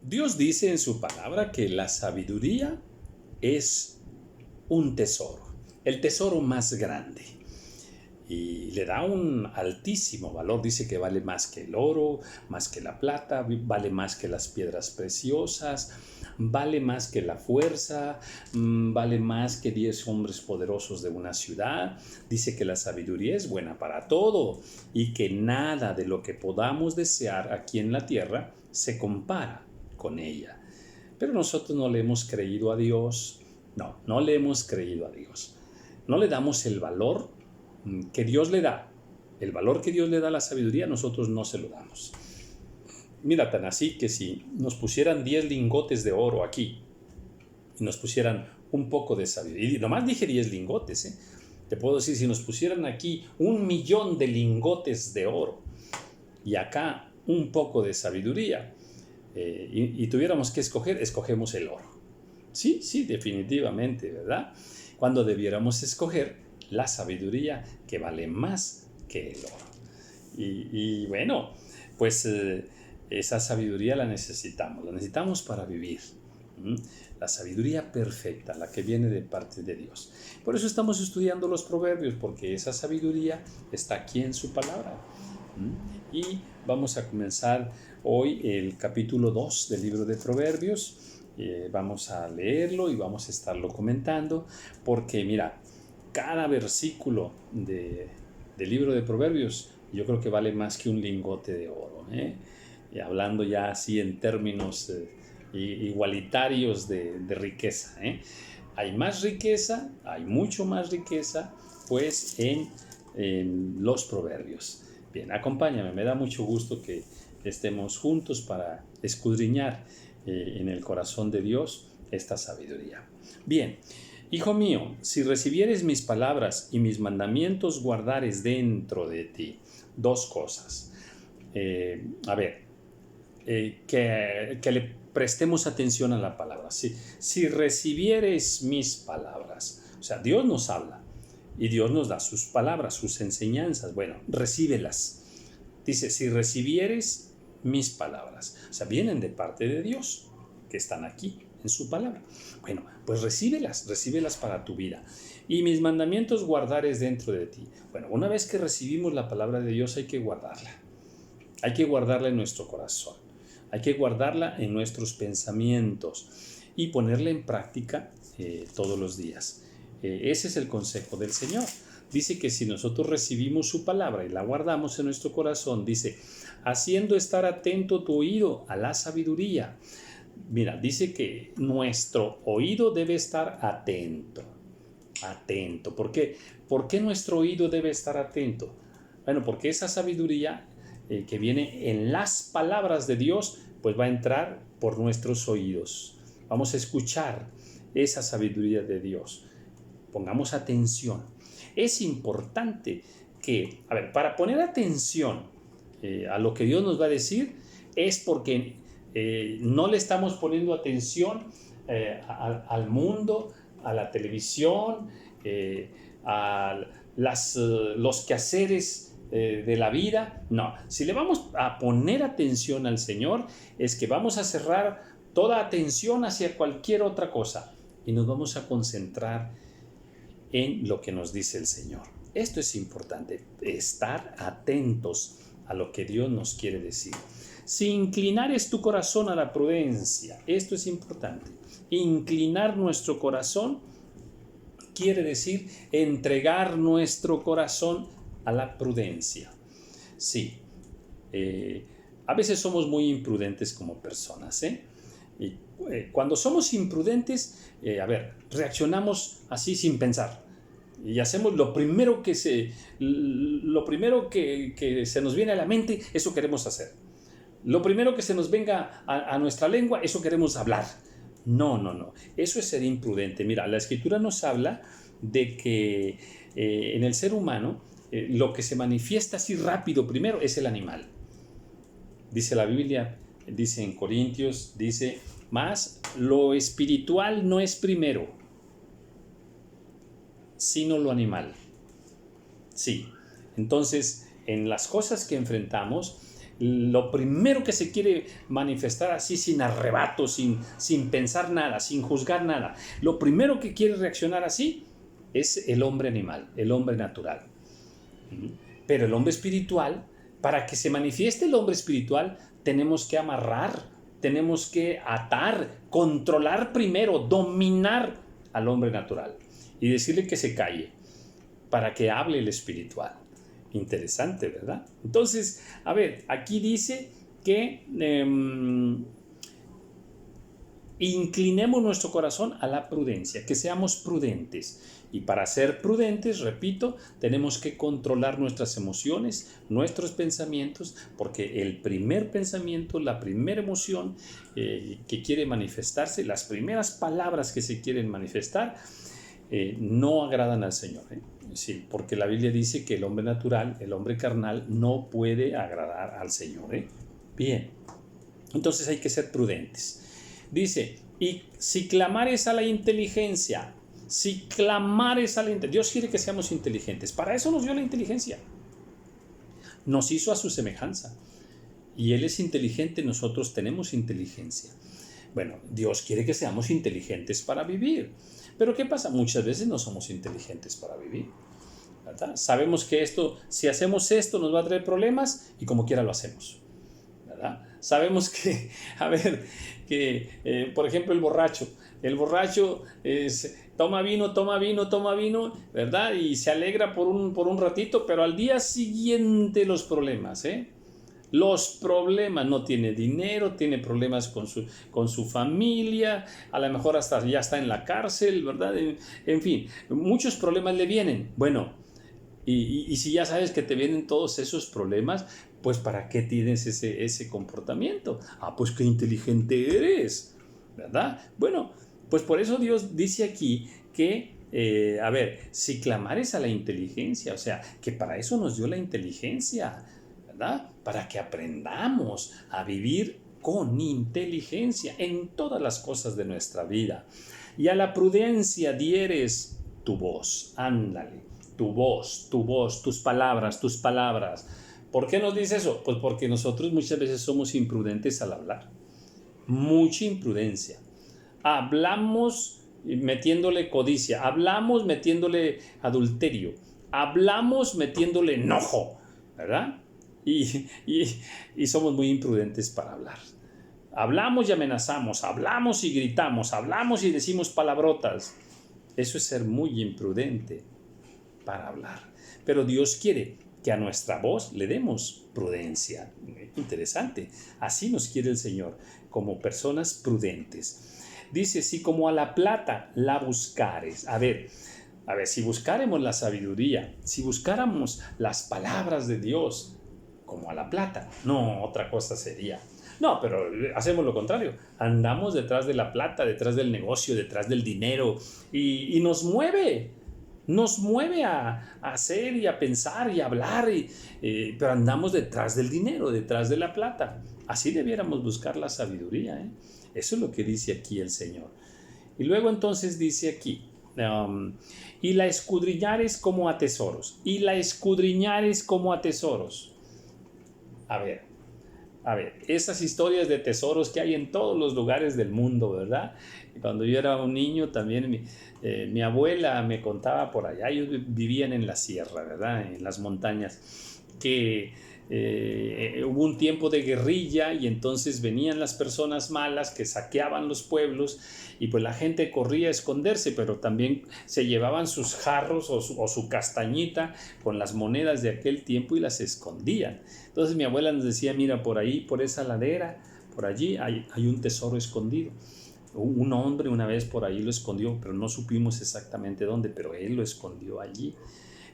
Dios dice en su palabra que la sabiduría es un tesoro, el tesoro más grande. Y le da un altísimo valor, dice que vale más que el oro, más que la plata, vale más que las piedras preciosas, vale más que la fuerza, vale más que 10 hombres poderosos de una ciudad. Dice que la sabiduría es buena para todo y que nada de lo que podamos desear aquí en la tierra se compara con ella. Pero nosotros no le hemos creído a Dios, no le hemos creído a Dios. No le damos el valor que Dios le da. El valor que Dios le da a la sabiduría, nosotros no se lo damos. Mira, tan así que si nos pusieran 10 lingotes de oro aquí y nos pusieran un poco de sabiduría, y nomás dije 10 lingotes, te puedo decir, si nos pusieran aquí 1.000.000 de lingotes de oro y acá un poco de sabiduría, y tuviéramos que escoger, escogemos el oro. Sí, definitivamente, ¿verdad? Cuando debiéramos escoger la sabiduría, que vale más que el oro. Y bueno, pues esa sabiduría la necesitamos para vivir. La sabiduría perfecta, la que viene de parte de Dios. Por eso estamos estudiando los proverbios, porque esa sabiduría está aquí en su palabra. Y vamos a comenzar hoy el capítulo 2 del libro de Proverbios. Vamos a leerlo y vamos a estarlo comentando, porque mira, cada versículo del libro de Proverbios yo creo que vale más que un lingote de oro, y hablando ya así en términos igualitarios de riqueza. Hay más riqueza, hay mucho más riqueza, pues en los proverbios. Bien, acompáñame, me da mucho gusto que estemos juntos para escudriñar en el corazón de Dios esta sabiduría. Bien, hijo mío, si recibieres mis palabras y mis mandamientos guardares dentro de ti. Dos cosas. Que le prestemos atención a la palabra. Si recibieres mis palabras, o sea, Dios nos habla y Dios nos da sus palabras, sus enseñanzas. Bueno, recíbelas. Dice, si recibieres mis palabras, o sea, vienen de parte de Dios, que están aquí en su palabra. Bueno, pues recíbelas para tu vida. Y mis mandamientos guardares dentro de ti. Bueno, una vez que recibimos la palabra de Dios, hay que guardarla. Hay que guardarla en nuestro corazón. Hay que guardarla en nuestros pensamientos y ponerla en práctica todos los días. Ese es el consejo del Señor. Dice que si nosotros recibimos su palabra y la guardamos en nuestro corazón, dice, haciendo estar atento tu oído a la sabiduría. Mira, dice que nuestro oído debe estar atento. Atento. ¿Por qué? ¿Por qué nuestro oído debe estar atento? Bueno, porque esa sabiduría que viene en las palabras de Dios, pues va a entrar por nuestros oídos. Vamos a escuchar esa sabiduría de Dios. Pongamos atención. Es importante que, para poner atención a lo que Dios nos va a decir, es porque no le estamos poniendo atención al mundo, a la televisión, a los quehaceres de la vida. No, si le vamos a poner atención al Señor, es que vamos a cerrar toda atención hacia cualquier otra cosa y nos vamos a concentrar en lo que nos dice el Señor. Esto es importante, estar atentos a lo que Dios nos quiere decir. Si inclinares tu corazón a la prudencia, esto es importante. Inclinar nuestro corazón quiere decir entregar nuestro corazón a la prudencia. Sí, a veces somos muy imprudentes como personas, y cuando somos imprudentes, reaccionamos así sin pensar y hacemos lo primero que se nos viene a la mente, eso queremos hacer. Lo primero que se nos venga a nuestra lengua, eso queremos hablar. No, eso es ser imprudente. Mira, la Escritura nos habla de que en el ser humano lo que se manifiesta así rápido primero es el animal. Dice la Biblia, dice en Corintios, dice, más lo espiritual no es primero, sino lo animal. Sí, entonces en las cosas que enfrentamos, lo primero que se quiere manifestar así, sin arrebato, sin pensar nada, sin juzgar nada, lo primero que quiere reaccionar así es el hombre animal, el hombre natural. Pero el hombre espiritual, para que se manifieste el hombre espiritual, tenemos que amarrar, tenemos que atar, controlar primero, dominar al hombre natural y decirle que se calle para que hable el espiritual. Interesante, ¿verdad? Entonces, a ver, aquí dice que inclinemos nuestro corazón a la prudencia, que seamos prudentes. Y para ser prudentes, repito, tenemos que controlar nuestras emociones, nuestros pensamientos, porque el primer pensamiento, la primera emoción que quiere manifestarse, las primeras palabras que se quieren manifestar, no agradan al Señor. Sí, porque la Biblia dice que el hombre natural, el hombre carnal, no puede agradar al Señor. Bien, entonces hay que ser prudentes. Dice, y si clamares a la inteligencia, Dios quiere que seamos inteligentes. Para eso nos dio la inteligencia. Nos hizo a su semejanza. Y Él es inteligente, nosotros tenemos inteligencia. Bueno, Dios quiere que seamos inteligentes para vivir. Pero ¿qué pasa? Muchas veces no somos inteligentes para vivir, ¿verdad? Sabemos que si hacemos esto nos va a traer problemas y como quiera lo hacemos, ¿verdad? Sabemos que, por ejemplo, el borracho toma vino, ¿verdad? Y se alegra por un ratito, pero al día siguiente los problemas, Los problemas, no tiene dinero, tiene problemas con su familia, a lo mejor hasta ya está en la cárcel, ¿verdad? En fin, muchos problemas le vienen. Bueno, y si ya sabes que te vienen todos esos problemas, pues ¿para qué tienes ese comportamiento? Pues qué inteligente eres, ¿verdad? Bueno, pues por eso Dios dice aquí que, si clamares a la inteligencia, o sea, que para eso nos dio la inteligencia, ¿verdad? Para que aprendamos a vivir con inteligencia en todas las cosas de nuestra vida. Y a la prudencia dieres tu voz, ándale, tu voz, tus palabras. ¿Por qué nos dice eso? Pues porque nosotros muchas veces somos imprudentes al hablar. Mucha imprudencia. Hablamos metiéndole codicia, hablamos metiéndole adulterio, hablamos metiéndole enojo, ¿verdad? Y somos muy imprudentes para hablar. Hablamos y amenazamos, hablamos y gritamos, hablamos y decimos palabrotas. Eso es ser muy imprudente para hablar. Pero Dios quiere que a nuestra voz le demos prudencia. Interesante. Así nos quiere el Señor, como personas prudentes. Dice, si como a la plata la buscares. A ver, si buscáramos la sabiduría, si buscáramos las palabras de Dios como a la plata, no, otra cosa sería. No, pero hacemos lo contrario. Andamos detrás de la plata, detrás del negocio, detrás del dinero y nos mueve a hacer y a pensar y a hablar, pero andamos detrás del dinero, detrás de la plata. Así debiéramos buscar la sabiduría, Eso es lo que dice aquí el Señor. Y luego entonces dice aquí, y la escudriñares como a tesoros. A ver, esas historias de tesoros que hay en todos los lugares del mundo, ¿verdad? Cuando yo era un niño también mi abuela me contaba por allá, ellos vivían en la sierra, ¿verdad? En las montañas, que hubo un tiempo de guerrilla y entonces venían las personas malas que saqueaban los pueblos y pues la gente corría a esconderse, pero también se llevaban sus jarros o su castañita con las monedas de aquel tiempo y las escondían. Entonces mi abuela nos decía, mira, por ahí, por esa ladera, por allí hay un tesoro escondido. Un hombre una vez por ahí lo escondió, pero no supimos exactamente dónde, pero él lo escondió allí.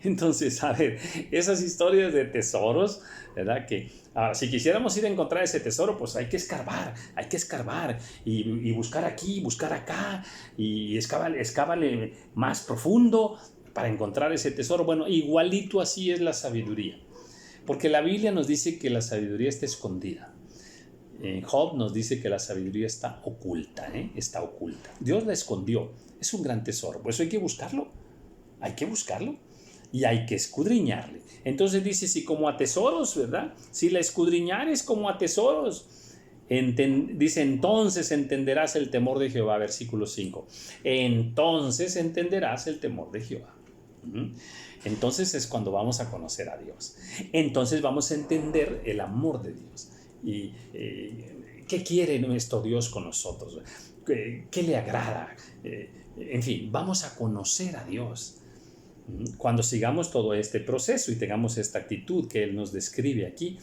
Entonces, a ver, esas historias de tesoros, ¿verdad? Que ahora, si quisiéramos ir a encontrar ese tesoro, pues hay que escarbar y buscar aquí, buscar acá, y excávale más profundo para encontrar ese tesoro. Bueno, igualito así es la sabiduría, porque la Biblia nos dice que la sabiduría está escondida. En Job nos dice que la sabiduría está oculta, está oculta. Dios la escondió, es un gran tesoro, por eso hay que buscarlo. y hay que escudriñarle. Entonces dice, si como a tesoros, ¿verdad? Si la escudriñares como a tesoros, dice, entonces entenderás el temor de Jehová, versículo 5. Entonces entenderás el temor de Jehová. Entonces es cuando vamos a conocer a Dios. Entonces vamos a entender el amor de Dios. Y qué quiere nuestro Dios con nosotros. ¿Qué le agrada? En fin, vamos a conocer a Dios. Cuando sigamos todo este proceso y tengamos esta actitud que Él nos describe aquí,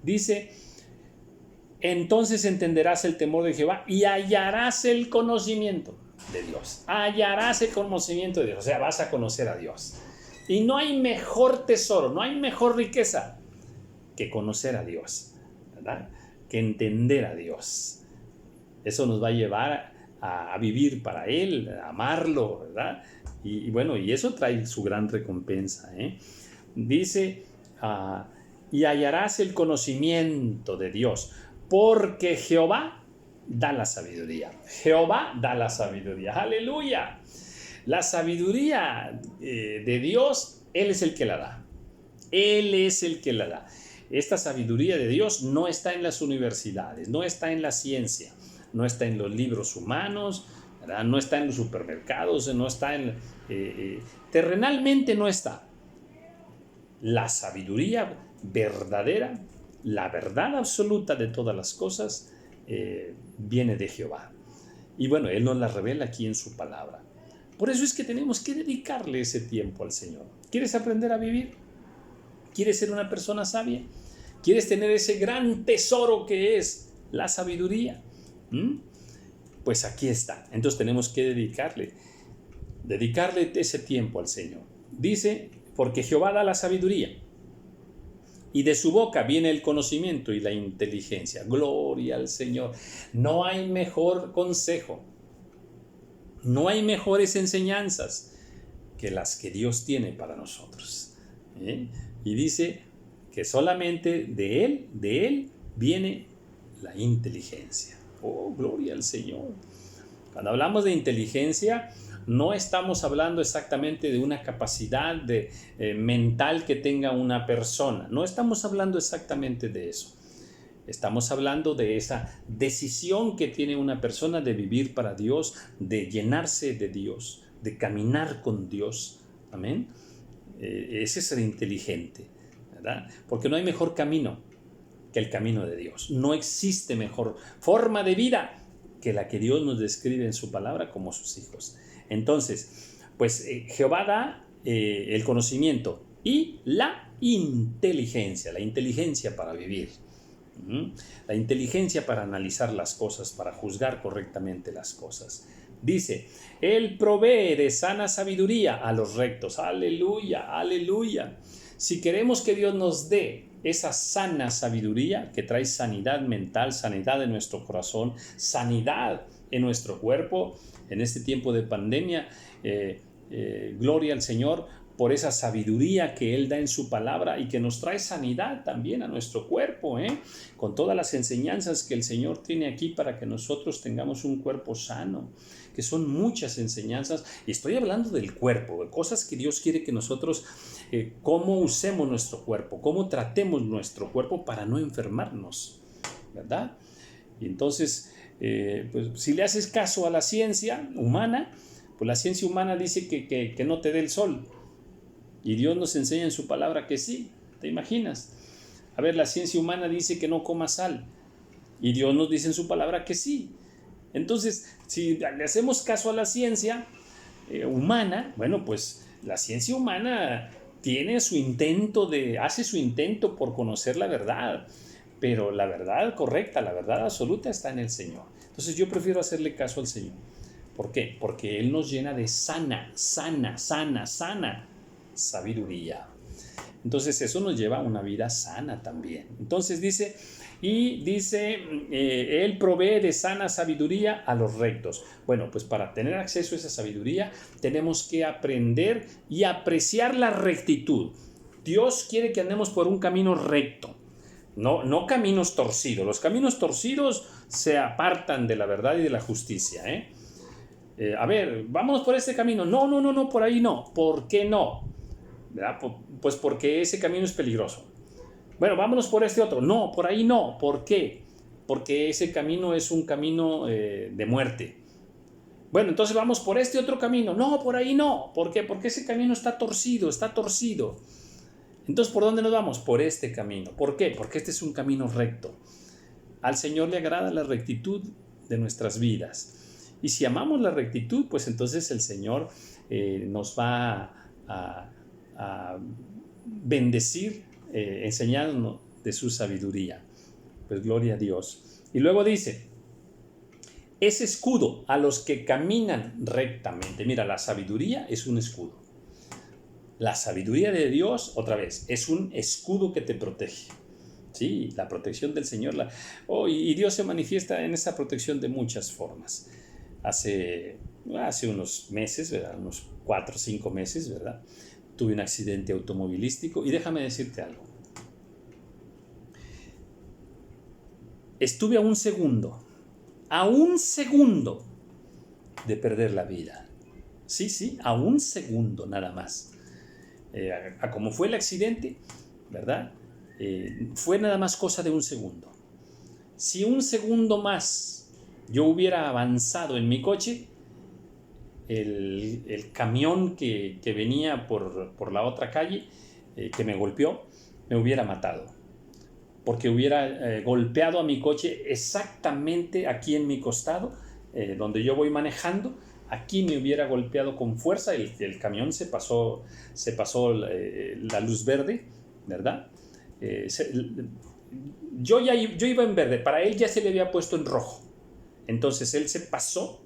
dice, entonces entenderás el temor de Jehová y hallarás el conocimiento de Dios. Hallarás el conocimiento de Dios, o sea, vas a conocer a Dios. Y no hay mejor tesoro, no hay mejor riqueza que conocer a Dios, ¿verdad? Que entender a Dios. Eso nos va a llevar a vivir para Él, a amarlo, ¿verdad? Y bueno, y eso trae su gran recompensa, ¿eh? Dice, y hallarás el conocimiento de Dios, porque Jehová da la sabiduría. Jehová da la sabiduría. ¡Aleluya! La sabiduría de Dios, Él es el que la da. Él es el que la da. Esta sabiduría de Dios no está en las universidades, no está en la ciencia, no está en los libros humanos, ¿verdad? No está en los supermercados, no está en... terrenalmente no está. La sabiduría verdadera, la verdad absoluta de todas las cosas, viene de Jehová. Y bueno, Él nos la revela aquí en su palabra. Por eso es que tenemos que dedicarle ese tiempo al Señor. ¿Quieres aprender a vivir? ¿Quieres ser una persona sabia? ¿Quieres tener ese gran tesoro que es la sabiduría? Pues aquí está. Entonces tenemos que dedicarle ese tiempo al Señor. Dice, porque Jehová da la sabiduría, y de su boca viene el conocimiento y la inteligencia. Gloria al Señor. No hay mejor consejo, no hay mejores enseñanzas que las que Dios tiene para nosotros. Y dice que solamente de Él viene la inteligencia. Oh, gloria al Señor. Cuando hablamos de inteligencia, no estamos hablando exactamente de una capacidad mental que tenga una persona. No estamos hablando exactamente de eso. Estamos hablando de esa decisión que tiene una persona de vivir para Dios, de llenarse de Dios, de caminar con Dios. Amén. Ese es ser inteligente, ¿verdad? Porque no hay mejor camino que el camino de Dios. No existe mejor forma de vida que la que Dios nos describe en su palabra como sus hijos. Entonces, pues Jehová da el conocimiento y la inteligencia para vivir. La inteligencia para analizar las cosas, para juzgar correctamente las cosas. Dice, Él provee de sana sabiduría a los rectos. Aleluya, aleluya. Si queremos que Dios nos dé esa sana sabiduría que trae sanidad mental, sanidad en nuestro corazón, sanidad en nuestro cuerpo, en este tiempo de pandemia, gloria al Señor por esa sabiduría que Él da en su palabra y que nos trae sanidad también a nuestro cuerpo, con todas las enseñanzas que el Señor tiene aquí para que nosotros tengamos un cuerpo sano, que son muchas enseñanzas, y estoy hablando del cuerpo, de cosas que Dios quiere que nosotros, cómo usemos nuestro cuerpo, cómo tratemos nuestro cuerpo para no enfermarnos, ¿verdad? Y entonces, pues, si le haces caso a la ciencia humana, pues la ciencia humana dice que no te dé el sol. Y Dios nos enseña en su palabra que sí, ¿te imaginas? A ver, la ciencia humana dice que no comas sal. Y Dios nos dice en su palabra que sí. Entonces, si le hacemos caso a la ciencia humana, bueno, pues la ciencia humana tiene hace su intento por conocer la verdad. Pero la verdad correcta, la verdad absoluta está en el Señor. Entonces yo prefiero hacerle caso al Señor. ¿Por qué? Porque Él nos llena de sana sabiduría. Entonces eso nos lleva a una vida sana también. Entonces dice, Él provee de sana sabiduría a los rectos. Bueno, pues para tener acceso a esa sabiduría tenemos que aprender y apreciar la rectitud. Dios quiere que andemos por un camino recto. No caminos torcidos. Los caminos torcidos se apartan de la verdad y de la justicia. A ver, vamos por este camino. No, por ahí no. ¿Por qué no? ¿verdad? Pues porque ese camino es peligroso. Bueno, vámonos por este otro. No, por ahí no. ¿Por qué? Porque ese camino es un camino de muerte. Bueno, entonces vamos por este otro camino. No, por ahí no. ¿Por qué? Porque ese camino está torcido, está torcido. Entonces, ¿por dónde nos vamos? Por este camino. ¿Por qué? Porque este es un camino recto. Al Señor le agrada la rectitud de nuestras vidas. Y si amamos la rectitud, pues entonces el Señor nos va a bendecir enseñándonos de su sabiduría. Pues gloria a Dios. Y luego dice, es escudo a los que caminan rectamente. Mira, la sabiduría es un escudo. La sabiduría de Dios, otra vez, es un escudo que te protege. Sí, la protección del Señor. Y Dios se manifiesta en esa protección de muchas formas. Hace unos meses, ¿verdad? Unos 4 o 5 meses, ¿verdad? Tuve un accidente automovilístico y déjame decirte algo. Estuve a un segundo de perder la vida. Sí, a un segundo nada más. A como fue el accidente, ¿verdad? Fue nada más cosa de un segundo. Si un segundo más yo hubiera avanzado en mi coche, el camión que venía por la otra calle, que me golpeó, me hubiera matado. Porque hubiera golpeado a mi coche exactamente aquí en mi costado, donde yo voy manejando. Aquí me hubiera golpeado con fuerza, el camión se pasó la luz verde, ¿verdad? Yo iba en verde, para él ya se le había puesto en rojo. Entonces él se pasó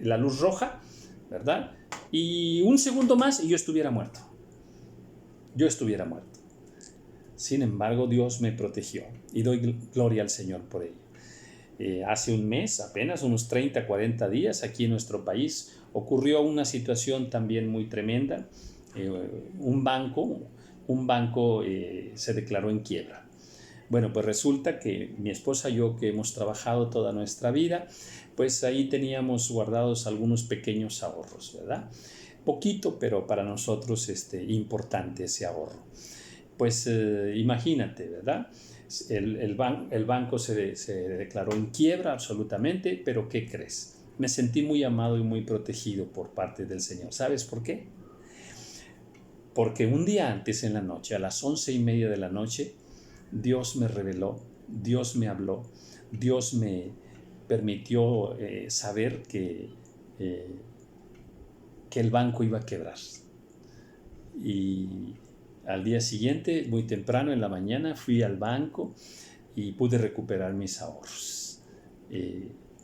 la luz roja, ¿verdad? Y un segundo más y yo estuviera muerto. Sin embargo, Dios me protegió y doy gloria al Señor por ello. Hace un mes, apenas unos 30, 40 días, aquí en nuestro país ocurrió una situación también muy tremenda. Un banco se declaró en quiebra. Bueno, pues resulta que mi esposa y yo, que hemos trabajado toda nuestra vida, pues ahí teníamos guardados algunos pequeños ahorros, ¿verdad? Poquito, pero para nosotros importante ese ahorro. Pues imagínate, ¿verdad? El banco se declaró en quiebra absolutamente, pero ¿qué crees? Me sentí muy amado y muy protegido por parte del Señor. ¿Sabes por qué? Porque un día antes en la noche, a las 11:30 de la noche, Dios me reveló, Dios me habló, Dios me permitió saber que el banco iba a quebrar. Y al día siguiente, muy temprano en la mañana, fui al banco y pude recuperar mis ahorros.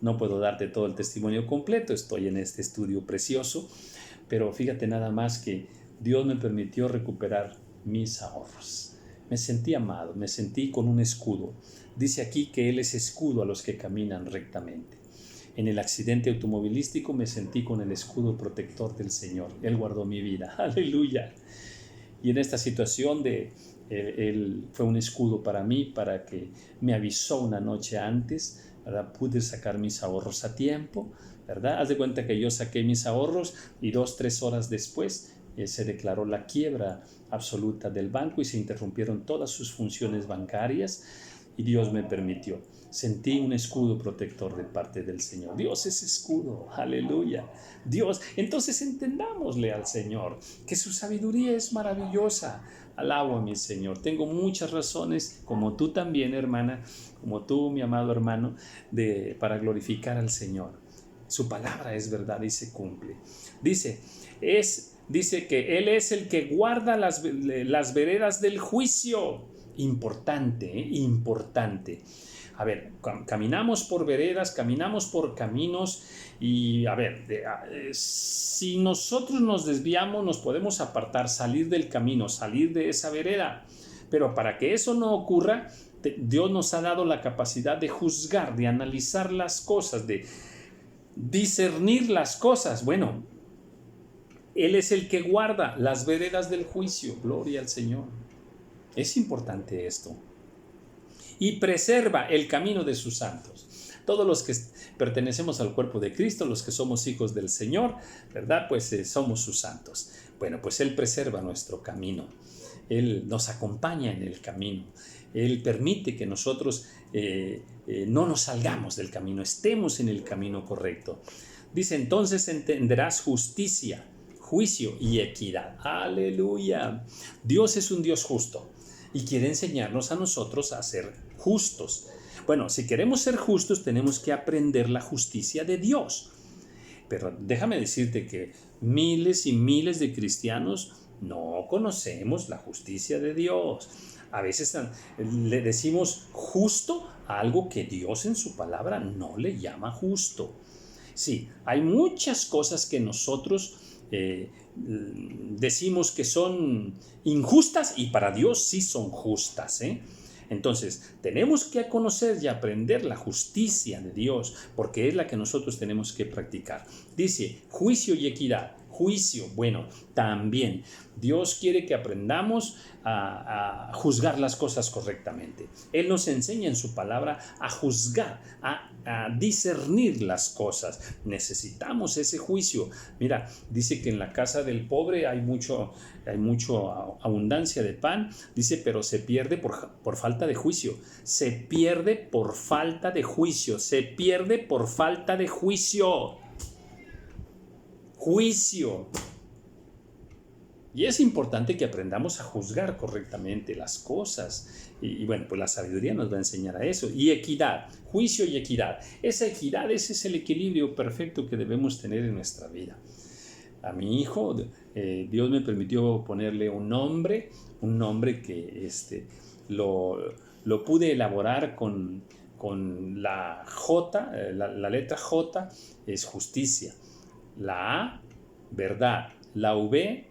No puedo darte todo el testimonio completo, estoy en este estudio precioso, pero fíjate nada más que Dios me permitió recuperar mis ahorros. Me sentí amado, me sentí con un escudo. Dice aquí que Él es escudo a los que caminan rectamente. En el accidente automovilístico me sentí con el escudo protector del Señor. Él guardó mi vida. ¡Aleluya! Y en esta situación Él fue un escudo para mí, para que me avisó una noche antes, ¿verdad? Pude sacar mis ahorros a tiempo, ¿verdad? Haz de cuenta que yo saqué mis ahorros y 2, 3 horas después se declaró la quiebra absoluta del banco y se interrumpieron todas sus funciones bancarias y Dios me permitió. Sentí un escudo protector de parte del Señor. Dios es escudo, aleluya. Dios, entonces entendámosle al Señor, que su sabiduría es maravillosa. Alabo a mi Señor. Tengo muchas razones, como tú también, hermana, como tú, mi amado hermano, para glorificar al Señor. Su palabra es verdad y se cumple. Dice que Él es el que guarda las veredas del juicio. Importante, importante. A ver, caminamos por veredas, caminamos por caminos y a ver, si nosotros nos desviamos, nos podemos apartar, salir del camino, salir de esa vereda. Pero para que eso no ocurra, Dios nos ha dado la capacidad de juzgar, de analizar las cosas, de discernir las cosas. Bueno, Él es el que guarda las veredas del juicio. Gloria al Señor. Es importante esto. Y preserva el camino de sus santos. Todos los que pertenecemos al cuerpo de Cristo, los que somos hijos del Señor, ¿verdad? Pues somos sus santos. Bueno, pues Él preserva nuestro camino. Él nos acompaña en el camino. Él permite que nosotros no nos salgamos del camino, estemos en el camino correcto. Dice, entonces entenderás justicia, juicio y equidad. ¡Aleluya! Dios es un Dios justo y quiere enseñarnos a nosotros a ser justos. Bueno, si queremos ser justos, tenemos que aprender la justicia de Dios. Pero déjame decirte que miles y miles de cristianos no conocemos la justicia de Dios. A veces le decimos justo a algo que Dios en su palabra no le llama justo. Sí, hay muchas cosas que nosotros decimos que son injustas y para Dios sí son justas, ¿eh? Entonces, tenemos que conocer y aprender la justicia de Dios, porque es la que nosotros tenemos que practicar. Dice, juicio y equidad. Juicio, bueno, también Dios quiere que aprendamos a juzgar las cosas correctamente. Él nos enseña en su palabra a juzgar, a discernir las cosas. Necesitamos ese juicio. Mira, dice que en la casa del pobre hay mucha abundancia de pan, dice, pero se pierde por falta de juicio. Se pierde por falta de juicio. Se pierde por falta de juicio. Juicio. Y es importante que aprendamos a juzgar correctamente las cosas. Y bueno, pues la sabiduría nos va a enseñar a eso. Y equidad, juicio y equidad. Esa equidad, ese es el equilibrio perfecto que debemos tener en nuestra vida. A mi hijo, Dios me permitió ponerle un nombre que lo pude elaborar con la J, la letra J es justicia. La A, verdad. La V,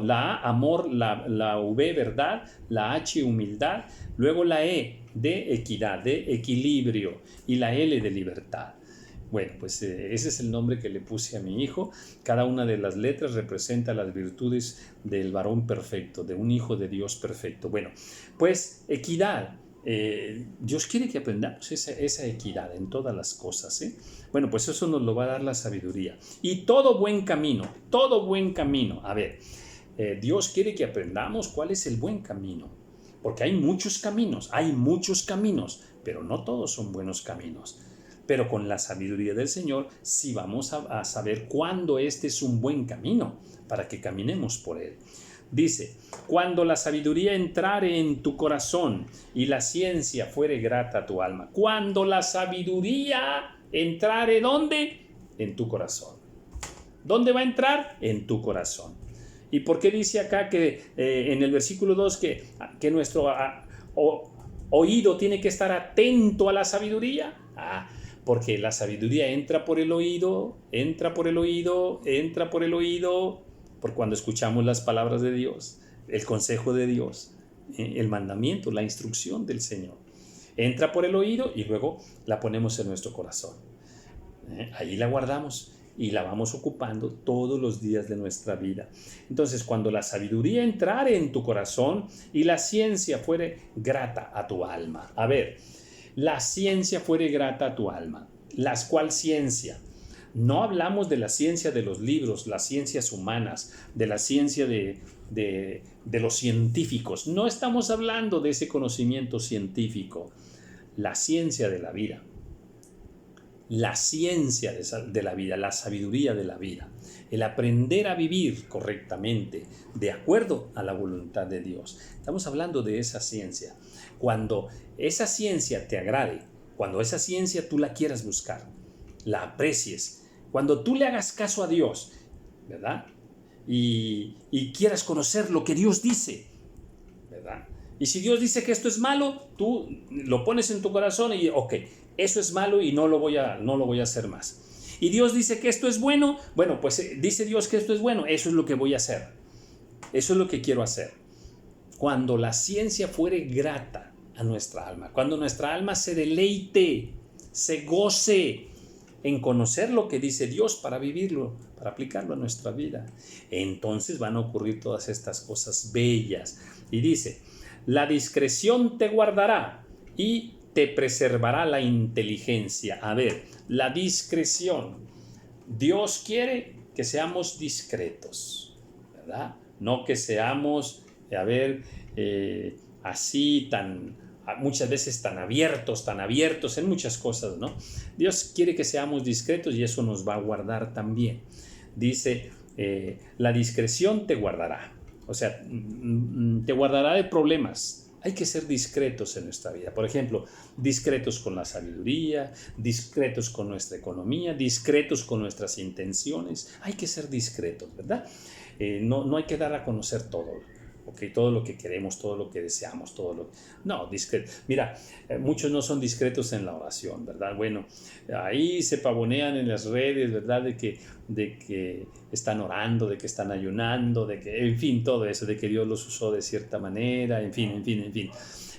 la A, amor. La V, verdad. La H, humildad. Luego la E, de equidad, de equilibrio. Y la L, de libertad. Bueno, pues ese es el nombre que le puse a mi hijo. Cada una de las letras representa las virtudes del varón perfecto, de un hijo de Dios perfecto. Bueno, pues equidad. Dios quiere que aprendamos esa equidad en todas las cosas, ¿eh? Bueno, pues eso nos lo va a dar la sabiduría. Y todo buen camino. A ver, Dios quiere que aprendamos cuál es el buen camino. Porque hay muchos caminos, pero no todos son buenos caminos. Pero con la sabiduría del Señor sí vamos a saber cuándo este es un buen camino para que caminemos por él. Dice, cuando la sabiduría entrare en tu corazón y la ciencia fuere grata a tu alma. Cuando la sabiduría entrare, ¿dónde? En tu corazón. ¿Dónde va a entrar? En tu corazón. ¿Y por qué dice acá que en el versículo 2 que nuestro oído tiene que estar atento a la sabiduría? Porque la sabiduría entra por el oído, por cuando escuchamos las palabras de Dios, el consejo de Dios, el mandamiento, la instrucción del Señor. Entra por el oído y luego la ponemos en nuestro corazón. Ahí la guardamos y la vamos ocupando todos los días de nuestra vida. Entonces, cuando la sabiduría entrare en tu corazón y la ciencia fuere grata a tu alma. A ver, la ciencia fuere grata a tu alma. ¿Cuál ciencia? No hablamos de la ciencia de los libros, las ciencias humanas, de la ciencia de los científicos. No estamos hablando de ese conocimiento científico. La ciencia de la vida. La ciencia de la vida, la sabiduría de la vida. El aprender a vivir correctamente, de acuerdo a la voluntad de Dios. Estamos hablando de esa ciencia. Cuando esa ciencia te agrade, cuando esa ciencia tú la quieras buscar, la aprecies, cuando tú le hagas caso a Dios, ¿verdad? Y quieras conocer lo que Dios dice, ¿verdad? Y si Dios dice que esto es malo, tú lo pones en tu corazón y, ok, eso es malo y no lo voy a hacer más. Y Dios dice que esto es bueno, bueno, pues dice Dios que esto es bueno, eso es lo que voy a hacer. Eso es lo que quiero hacer. Cuando la ciencia fuere grata a nuestra alma, cuando nuestra alma se deleite, se goce en conocer lo que dice Dios para vivirlo, para aplicarlo a nuestra vida, entonces van a ocurrir todas estas cosas bellas. Y dice, la discreción te guardará y te preservará la inteligencia. A ver, la discreción. Dios quiere que seamos discretos, ¿verdad? No que seamos, así muchas veces tan abiertos en muchas cosas, ¿no? Dios quiere que seamos discretos y eso nos va a guardar también. Dice, la discreción te guardará, o sea, te guardará de problemas. Hay que ser discretos en nuestra vida. Por ejemplo, discretos con la sabiduría, discretos con nuestra economía, discretos con nuestras intenciones. Hay que ser discretos, ¿verdad? No hay que dar a conocer todo. Okay, todo lo que queremos, todo lo que deseamos, No, discreto. Mira, muchos no son discretos en la oración, ¿verdad? Bueno, ahí se pavonean en las redes, ¿verdad? De que están orando, de que están ayunando, en fin, todo eso, de que Dios los usó de cierta manera, en fin.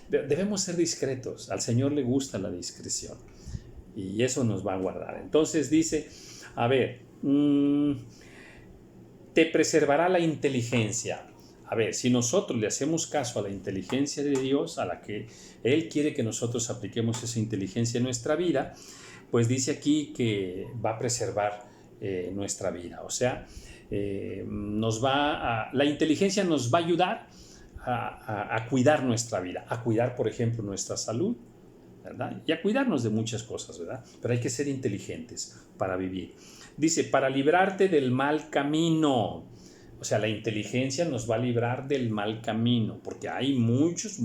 Debemos ser discretos. Al Señor le gusta la discreción y eso nos va a guardar. Entonces dice, a ver, te preservará la inteligencia. A ver, si nosotros le hacemos caso a la inteligencia de Dios, a la que Él quiere que nosotros apliquemos esa inteligencia en nuestra vida, pues dice aquí que va a preservar nuestra vida. O sea, la inteligencia nos va a ayudar a cuidar nuestra vida, a cuidar, por ejemplo, nuestra salud, ¿verdad? Y a cuidarnos de muchas cosas, ¿verdad? Pero hay que ser inteligentes para vivir. Dice, para librarte del mal camino. O sea, la inteligencia nos va a librar del mal camino, porque hay muchos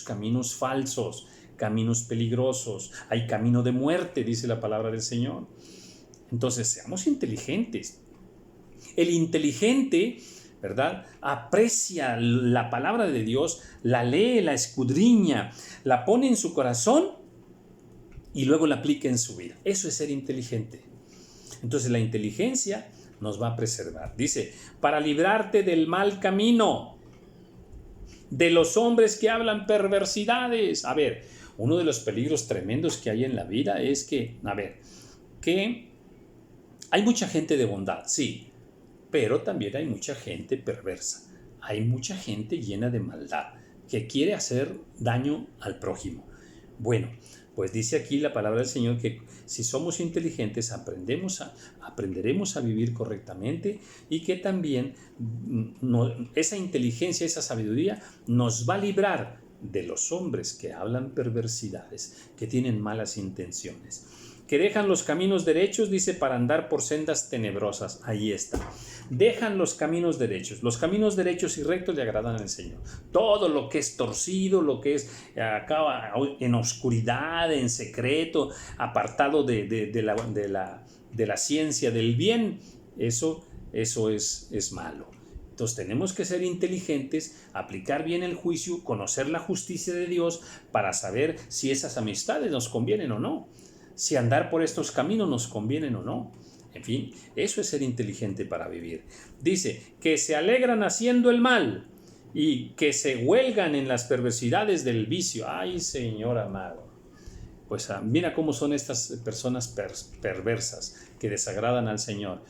caminos falsos, caminos peligrosos. Hay camino de muerte, dice la palabra del Señor. Entonces, seamos inteligentes. El inteligente, ¿verdad?, aprecia la palabra de Dios, la lee, la escudriña, la pone en su corazón y luego la aplica en su vida. Eso es ser inteligente. Entonces, la inteligencia nos va a preservar. Dice, para librarte del mal camino, de los hombres que hablan perversidades. A ver, uno de los peligros tremendos que hay en la vida es que hay mucha gente de bondad, sí, pero también hay mucha gente perversa. Hay mucha gente llena de maldad que quiere hacer daño al prójimo. Bueno, pues dice aquí la palabra del Señor que si somos inteligentes aprenderemos a vivir correctamente y que también esa inteligencia, esa sabiduría nos va a librar de los hombres que hablan perversidades, que tienen malas intenciones, que dejan los caminos derechos, dice, para andar por sendas tenebrosas. Ahí está. Dejan los caminos derechos. Los caminos derechos y rectos le agradan al Señor. Todo lo que es torcido, lo que es acá en oscuridad, en secreto, apartado de la ciencia del bien, eso es malo. Entonces tenemos que ser inteligentes, aplicar bien el juicio, conocer la justicia de Dios para saber si esas amistades nos convienen o no. Si andar por estos caminos nos convienen o no. En fin, eso es ser inteligente para vivir. Dice, que se alegran haciendo el mal y que se huelgan en las perversidades del vicio. ¡Ay, Señor amado! Pues mira cómo son estas personas perversas que desagradan al Señor.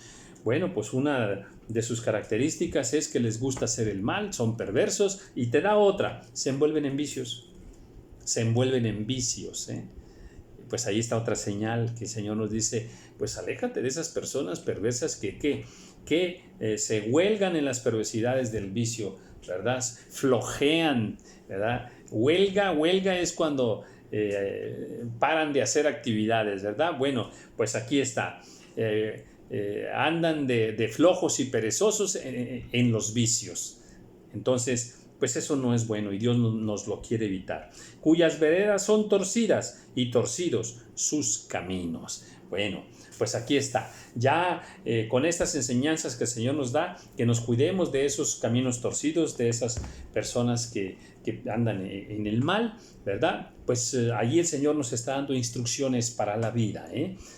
Bueno, pues una de sus características es que les gusta hacer el mal, son perversos, y te da otra, se envuelven en vicios. Se envuelven en vicios, Pues ahí está otra señal que el Señor nos dice, pues aléjate de esas personas perversas que se huelgan en las perversidades del vicio, ¿verdad? Flojean, ¿verdad? Huelga es cuando paran de hacer actividades, ¿verdad? Bueno, pues aquí está. Andan de flojos y perezosos en los vicios. Entonces, pues eso no es bueno y Dios nos lo quiere evitar. Cuyas veredas son torcidas y torcidos sus caminos. Bueno, pues aquí está. Ya con estas enseñanzas que el Señor nos da, que nos cuidemos de esos caminos torcidos, de esas personas que andan en el mal, ¿verdad? Pues allí el Señor nos está dando instrucciones para la vida,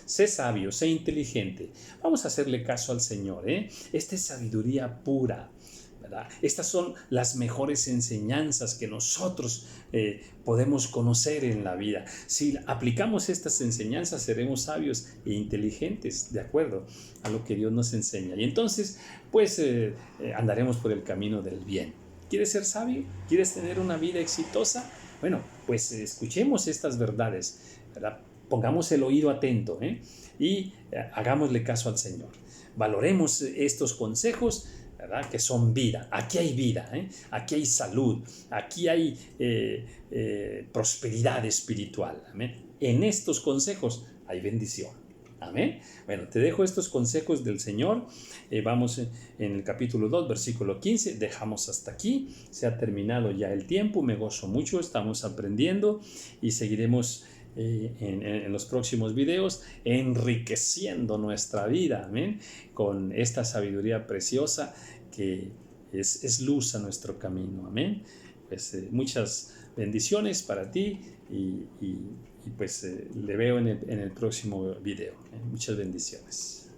Sé sabio, sé inteligente. Vamos a hacerle caso al Señor, Esta es sabiduría pura, ¿verdad? Estas son las mejores enseñanzas que nosotros podemos conocer en la vida. Si aplicamos estas enseñanzas, seremos sabios e inteligentes, de acuerdo a lo que Dios nos enseña. Y entonces, pues, andaremos por el camino del bien. ¿Quieres ser sabio? ¿Quieres tener una vida exitosa? Bueno, pues escuchemos estas verdades, ¿verdad? Pongamos el oído atento, y hagámosle caso al Señor. Valoremos estos consejos, ¿verdad? Que son vida. Aquí hay vida, aquí hay salud, aquí hay prosperidad espiritual. Amén. En estos consejos hay bendición. Amén. Bueno, te dejo estos consejos del Señor. Vamos en el capítulo 2, versículo 15. Dejamos hasta aquí. Se ha terminado ya el tiempo. Me gozo mucho. Estamos aprendiendo y seguiremos en los próximos videos enriqueciendo nuestra vida. Amén. Con esta sabiduría preciosa que es luz a nuestro camino. Amén. Pues muchas bendiciones para ti y pues le veo en el próximo video. Muchas bendiciones.